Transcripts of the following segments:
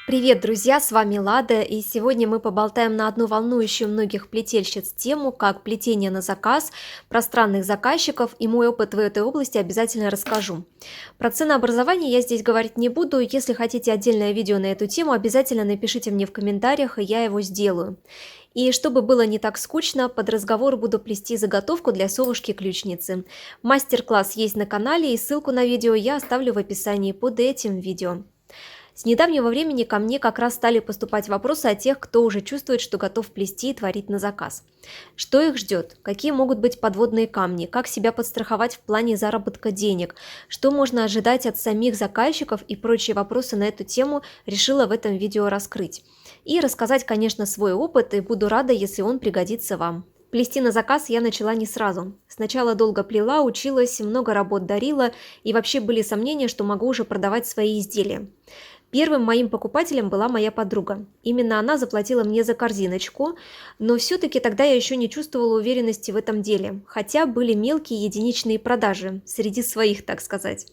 Привет, друзья! С вами Лада, и сегодня мы поболтаем на одну волнующую многих плетельщиц тему, как плетение на заказ, про странных заказчиков, и мой опыт в этой области обязательно расскажу. Про ценообразование я здесь говорить не буду, если хотите отдельное видео на эту тему, обязательно напишите мне в комментариях, и я его сделаю. И чтобы было не так скучно, под разговор буду плести заготовку для совушки-ключницы. Мастер-класс есть на канале, и ссылку на видео я оставлю в описании под этим видео. С недавнего времени ко мне как раз стали поступать вопросы от тех, кто уже чувствует, что готов плести и творить на заказ. Что их ждет? Какие могут быть подводные камни? Как себя подстраховать в плане заработка денег? Что можно ожидать от самих заказчиков и прочие вопросы на эту тему решила в этом видео раскрыть. И рассказать, конечно, свой опыт, и буду рада, если он пригодится вам. Плести на заказ я начала не сразу. Сначала долго плела, училась, много работ дарила, и вообще были сомнения, что могу уже продавать свои изделия. Первым моим покупателем была моя подруга. Именно она заплатила мне за корзиночку, но все-таки тогда я еще не чувствовала уверенности в этом деле, хотя были мелкие единичные продажи, среди своих, так сказать.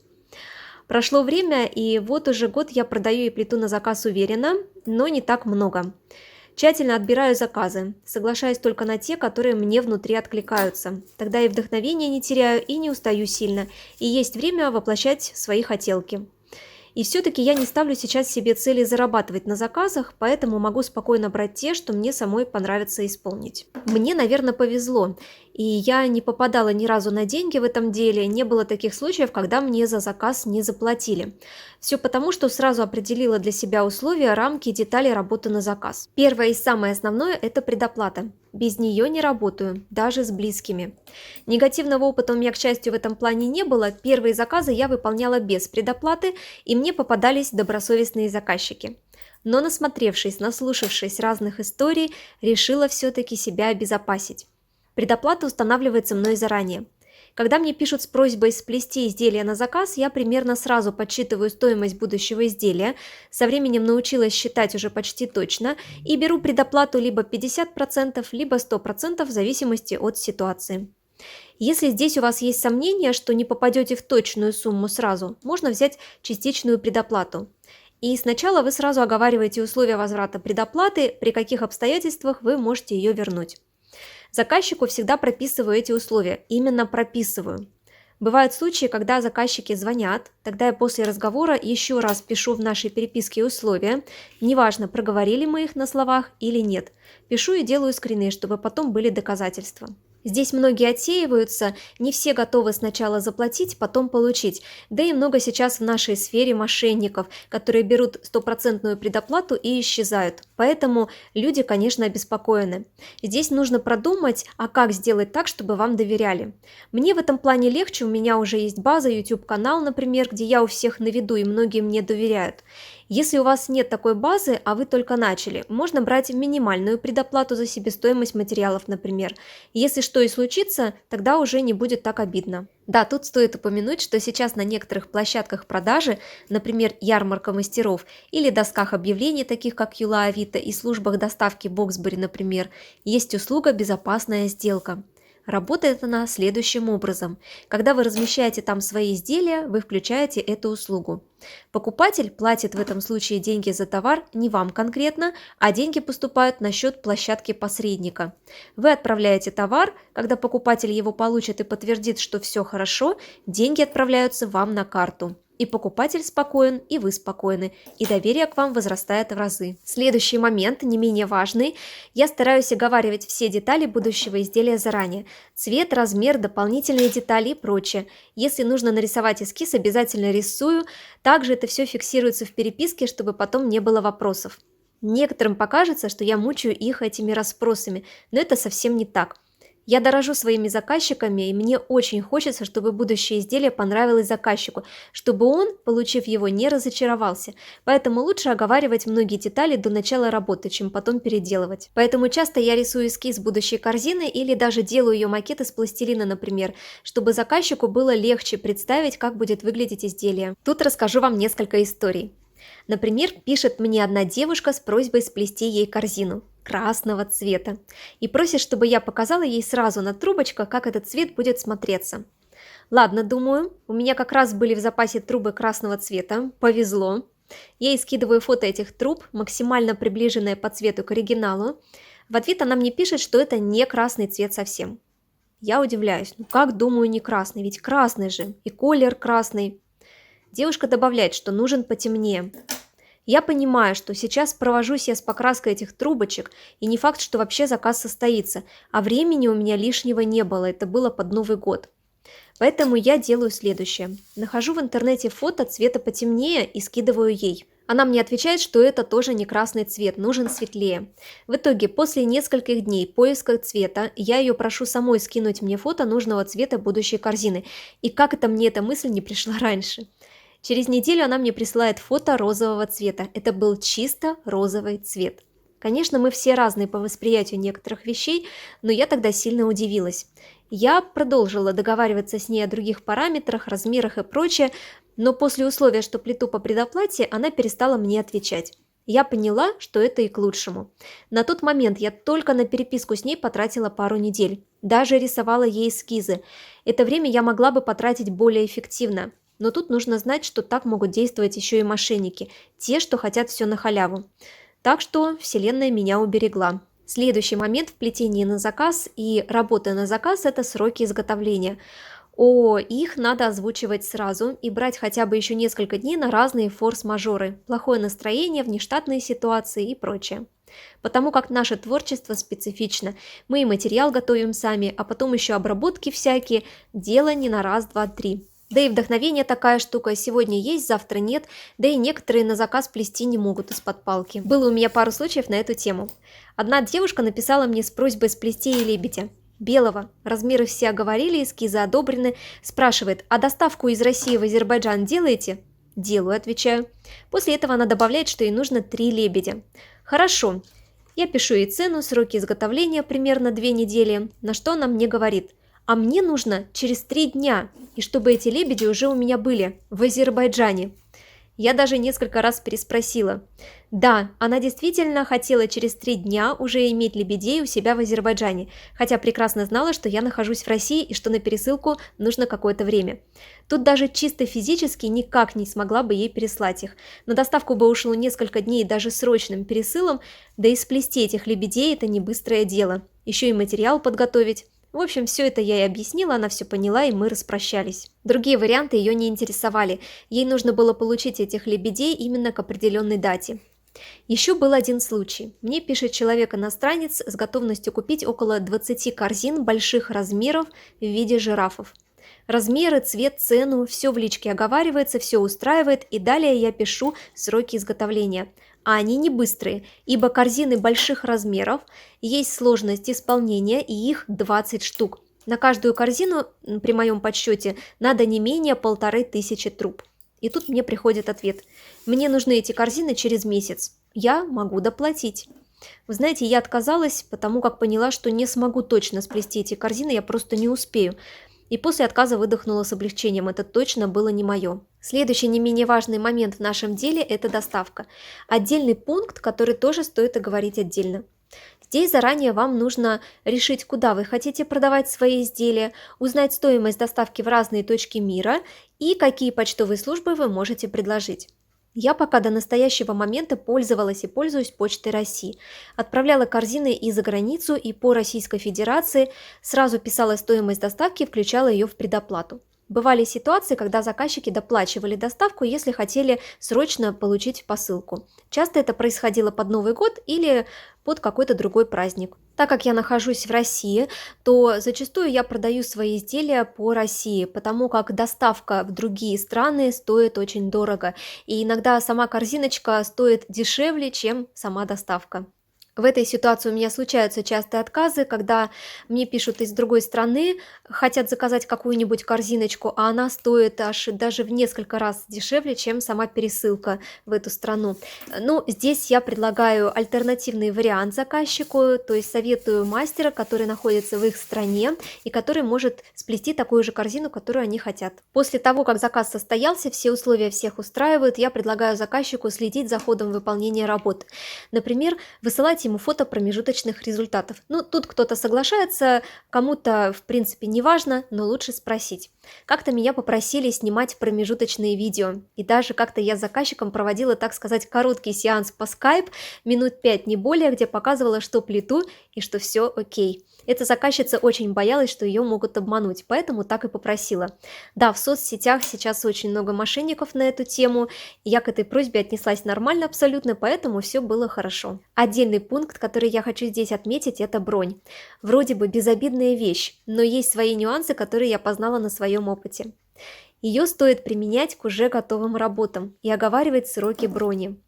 Прошло время, и вот уже год я продаю и плету на заказ уверенно, но не так много. Тщательно отбираю заказы, соглашаюсь только на те, которые мне внутри откликаются. Тогда и вдохновения не теряю, и не устаю сильно, и есть время воплощать свои хотелки. И все-таки я не ставлю сейчас себе цели зарабатывать на заказах, поэтому могу спокойно брать те, что мне самой понравится исполнить. Мне, наверное, повезло, и я не попадала ни разу на деньги в этом деле, не было таких случаев, когда мне за заказ не заплатили. Все потому, что сразу определила для себя условия, рамки, детали работы на заказ. Первое и самое основное – это предоплата. Без нее не работаю, даже с близкими. Негативного опыта у меня, к счастью, в этом плане не было. Первые заказы я выполняла без предоплаты, и мне попадались добросовестные заказчики. Но насмотревшись, наслушавшись разных историй, решила все-таки себя обезопасить. Предоплата устанавливается мной заранее. Когда мне пишут с просьбой сплести изделие на заказ, я примерно сразу подсчитываю стоимость будущего изделия, со временем научилась считать уже почти точно и беру предоплату либо 50%, либо 100% в зависимости от ситуации. Если здесь у вас есть сомнения, что не попадете в точную сумму сразу, можно взять частичную предоплату. И сначала вы сразу оговариваете условия возврата предоплаты, при каких обстоятельствах вы можете ее вернуть. Заказчику всегда прописываю эти условия, именно прописываю. Бывают случаи, когда заказчики звонят, тогда я после разговора еще раз пишу в нашей переписке условия, неважно, проговорили мы их на словах или нет. Пишу и делаю скрины, чтобы потом были доказательства. Здесь многие отсеиваются, не все готовы сначала заплатить, потом получить. Да и много сейчас в нашей сфере мошенников, которые берут стопроцентную предоплату и исчезают. Поэтому люди, конечно, обеспокоены. Здесь нужно продумать, а как сделать так, чтобы вам доверяли. Мне в этом плане легче, у меня уже есть база, YouTube-канал, например, где я у всех на виду и многие мне доверяют. Если у вас нет такой базы, а вы только начали, можно брать минимальную предоплату за себестоимость материалов, например. Если что и случится, тогда уже не будет так обидно. Да, тут стоит упомянуть, что сейчас на некоторых площадках продажи, например, ярмарка мастеров или досках объявлений, таких как Юла Авито и службах доставки Боксбери, например, есть услуга «Безопасная сделка». Работает она следующим образом. Когда вы размещаете там свои изделия, вы включаете эту услугу. Покупатель платит в этом случае деньги за товар не вам конкретно, а деньги поступают на счет площадки посредника. Вы отправляете товар, когда покупатель его получит и подтвердит, что все хорошо, деньги отправляются вам на карту. И покупатель спокоен, и вы спокойны, и доверие к вам возрастает в разы. Следующий момент, не менее важный, я стараюсь оговаривать все детали будущего изделия заранее. Цвет, размер, дополнительные детали и прочее. Если нужно нарисовать эскиз, обязательно рисую. Также это все фиксируется в переписке, чтобы потом не было вопросов. Некоторым покажется, что я мучаю их этими расспросами, но это совсем не так. Я дорожу своими заказчиками, и мне очень хочется, чтобы будущее изделие понравилось заказчику, чтобы он, получив его, не разочаровался. Поэтому лучше оговаривать многие детали до начала работы, чем потом переделывать. Поэтому часто я рисую эскиз будущей корзины или даже делаю ее макет из пластилина, например, чтобы заказчику было легче представить, как будет выглядеть изделие. Тут расскажу вам несколько историй. Например, пишет мне одна девушка с просьбой сплести ей корзину красного цвета и просит, чтобы я показала ей сразу на трубочках, как этот цвет будет смотреться. Ладно, думаю, у меня как раз были в запасе трубы красного цвета, повезло. Я ей скидываю фото этих труб, максимально приближенное по цвету к оригиналу. В ответ она мне пишет, что это не красный цвет совсем. Я удивляюсь, ну как, думаю, не красный, ведь красный же, и колер красный. Девушка добавляет, что нужен потемнее. Я понимаю, что сейчас провожусь я с покраской этих трубочек, и не факт, что вообще заказ состоится, а времени у меня лишнего не было, это было под Новый год. Поэтому я делаю следующее. Нахожу в интернете фото цвета потемнее и скидываю ей. Она мне отвечает, что это тоже не красный цвет, нужен светлее. В итоге, после нескольких дней поиска цвета, я ее прошу самой скинуть мне фото нужного цвета будущей корзины. И как это мне эта мысль не пришла раньше? Через неделю она мне присылает фото розового цвета. Это был чисто розовый цвет. Конечно, мы все разные по восприятию некоторых вещей, но я тогда сильно удивилась. Я продолжила договариваться с ней о других параметрах, размерах и прочее, но после условия, что плету по предоплате, она перестала мне отвечать. Я поняла, что это и к лучшему. На тот момент я только на переписку с ней потратила пару недель. Даже рисовала ей эскизы. Это время я могла бы потратить более эффективно. Но тут нужно знать, что так могут действовать еще и мошенники, те, что хотят все на халяву. Так что вселенная меня уберегла. Следующий момент в плетении на заказ и работы на заказ – это сроки изготовления. Их надо озвучивать сразу и брать хотя бы еще несколько дней на разные форс-мажоры, плохое настроение, внештатные ситуации и прочее. Потому как наше творчество специфично. Мы и материал готовим сами, а потом еще обработки всякие, дело не на раз, два, три. Да и вдохновение такая штука, сегодня есть, завтра нет, да и некоторые на заказ плести не могут из-под палки. Было у меня пару случаев на эту тему. Одна девушка написала мне с просьбой сплести ей лебедя. Белого. Размеры все оговорили, эскизы одобрены. Спрашивает, а доставку из России в Азербайджан делаете? Делаю, отвечаю. После этого она добавляет, что ей нужно 3 лебедя. Хорошо. Я пишу ей цену, сроки изготовления примерно 2 недели, на что она мне говорит. А мне нужно через 3 дня, и чтобы эти лебеди уже у меня были в Азербайджане. Я даже несколько раз переспросила. Да, она действительно хотела через 3 дня уже иметь лебедей у себя в Азербайджане, хотя прекрасно знала, что я нахожусь в России и что на пересылку нужно какое-то время. Тут даже чисто физически никак не смогла бы ей переслать их. На доставку бы ушло несколько дней даже срочным пересылом, да и сплести этих лебедей – это не быстрое дело. Еще и материал подготовить. В общем, все это я ей объяснила, она все поняла, и мы распрощались. Другие варианты ее не интересовали. Ей нужно было получить этих лебедей именно к определенной дате. Еще был один случай. Мне пишет человек-иностранец с готовностью купить около 20 корзин больших размеров в виде жирафов. Размеры, цвет, цену, все в личке оговаривается, все устраивает, и далее я пишу сроки изготовления. А они не быстрые, ибо корзины больших размеров, есть сложность исполнения, и их 20 штук. На каждую корзину, при моем подсчете, надо не менее 1500 труб. И тут мне приходит ответ. Мне нужны эти корзины через месяц. Я могу доплатить. Вы знаете, я отказалась, потому как поняла, что не смогу точно сплести эти корзины, я просто не успею. И после отказа выдохнула с облегчением, это точно было не мое. Следующий не менее важный момент в нашем деле – это доставка. Отдельный пункт, который тоже стоит оговорить отдельно. Здесь заранее вам нужно решить, куда вы хотите продавать свои изделия, узнать стоимость доставки в разные точки мира и какие почтовые службы вы можете предложить. Я пока до настоящего момента пользовалась и пользуюсь Почтой России. Отправляла корзины и за границу, и по Российской Федерации, сразу писала стоимость доставки, включала ее в предоплату. Бывали ситуации, когда заказчики доплачивали доставку, если хотели срочно получить посылку. Часто это происходило под Новый год или под какой-то другой праздник. Так как я нахожусь в России, то зачастую я продаю свои изделия по России, потому как доставка в другие страны стоит очень дорого, и иногда сама корзиночка стоит дешевле, чем сама доставка. В этой ситуации у меня случаются частые отказы, когда мне пишут из другой страны, хотят заказать какую-нибудь корзиночку, а она стоит аж даже в несколько раз дешевле, чем сама пересылка в эту страну. Ну, здесь я предлагаю альтернативный вариант заказчику, то есть советую мастера, который находится в их стране и который может сплести такую же корзину, которую они хотят. После того, как заказ состоялся, все условия всех устраивают, я предлагаю заказчику следить за ходом выполнения работ. Например, высылать прислать ему фото промежуточных результатов. Ну, тут кто-то соглашается, кому-то, в принципе, не важно, но лучше спросить. Как-то меня попросили снимать промежуточные видео, и даже как-то я с заказчиком проводила, так сказать, короткий сеанс по Skype, минут 5, не более, где показывала, что плету и что все окей. Эта заказчица очень боялась, что ее могут обмануть, поэтому так и попросила. Да, в соцсетях сейчас очень много мошенников на эту тему, и я к этой просьбе отнеслась нормально абсолютно, поэтому все было хорошо. Отдельный пункт, который я хочу здесь отметить, это бронь. Вроде бы безобидная вещь, но есть свои нюансы, которые я познала на своем опыте. Ее стоит применять к уже готовым работам и оговаривать сроки брони.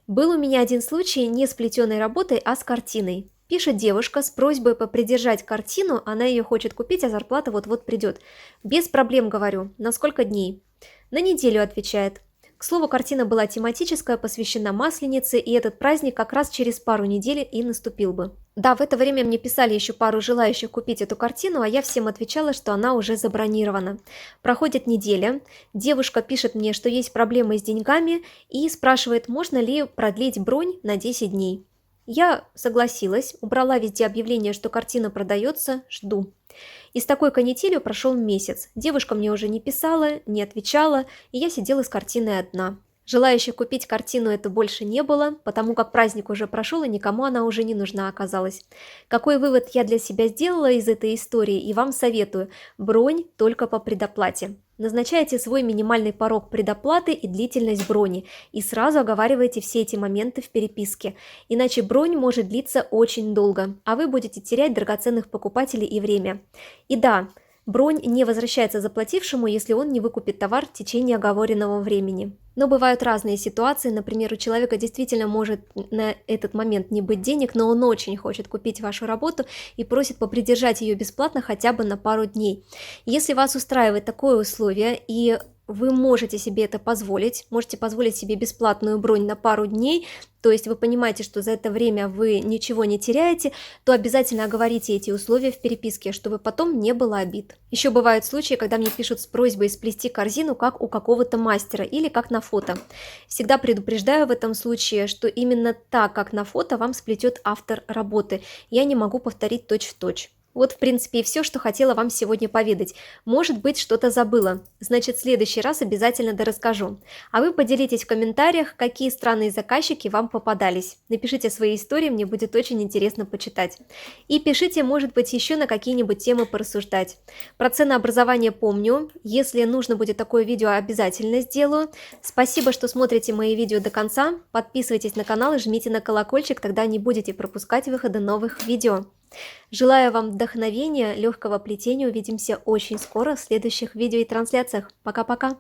Был у меня один случай не с плетеной работой, а с картиной. Пишет девушка с просьбой попридержать картину, она ее хочет купить, а зарплата вот-вот придет. Без проблем, говорю. На сколько дней? На неделю, отвечает. К слову, картина была тематическая, посвящена Масленице, и этот праздник как раз через пару недель и наступил бы. Да, в это время мне писали еще пару желающих купить эту картину, а я всем отвечала, что она уже забронирована. Проходит неделя, девушка пишет мне, что есть проблемы с деньгами, и спрашивает, можно ли продлить бронь на 10 дней. Я согласилась, убрала везде объявление, что картина продается, жду. И с такой канителью прошел месяц. Девушка мне уже не писала, не отвечала, и я сидела с картиной одна. Желающих купить картину это больше не было, потому как праздник уже прошел, и никому она уже не нужна оказалась. Какой вывод я для себя сделала из этой истории, и вам советую: бронь только по предоплате. Назначайте свой минимальный порог предоплаты и длительность брони, и сразу оговаривайте все эти моменты в переписке, иначе бронь может длиться очень долго, а вы будете терять драгоценных покупателей и время. И да, бронь не возвращается заплатившему, если он не выкупит товар в течение оговоренного времени. Но бывают разные ситуации, например, у человека действительно может на этот момент не быть денег, но он очень хочет купить вашу работу и просит попридержать ее бесплатно хотя бы на пару дней. Если вас устраивает такое условие и вы можете себе это позволить, можете позволить себе бесплатную бронь на пару дней, то есть вы понимаете, что за это время вы ничего не теряете, то обязательно оговорите эти условия в переписке, чтобы потом не было обид. Еще бывают случаи, когда мне пишут с просьбой сплести корзину как у какого-то мастера или как на фото. Всегда предупреждаю в этом случае, что именно так, как на фото, вам сплетет автор работы. Я не могу повторить точь-в-точь. Вот, в принципе, и все, что хотела вам сегодня поведать. Может быть, что-то забыла. Значит, в следующий раз обязательно дорасскажу. А вы поделитесь в комментариях, какие странные заказчики вам попадались. Напишите свои истории, мне будет очень интересно почитать. И пишите, может быть, еще на какие-нибудь темы порассуждать. Про ценообразование помню. Если нужно будет такое видео, обязательно сделаю. Спасибо, что смотрите мои видео до конца. Подписывайтесь на канал и жмите на колокольчик, тогда не будете пропускать выходы новых видео. Желаю вам вдохновения, легкого плетения. Увидимся очень скоро в следующих видео и трансляциях. Пока-пока!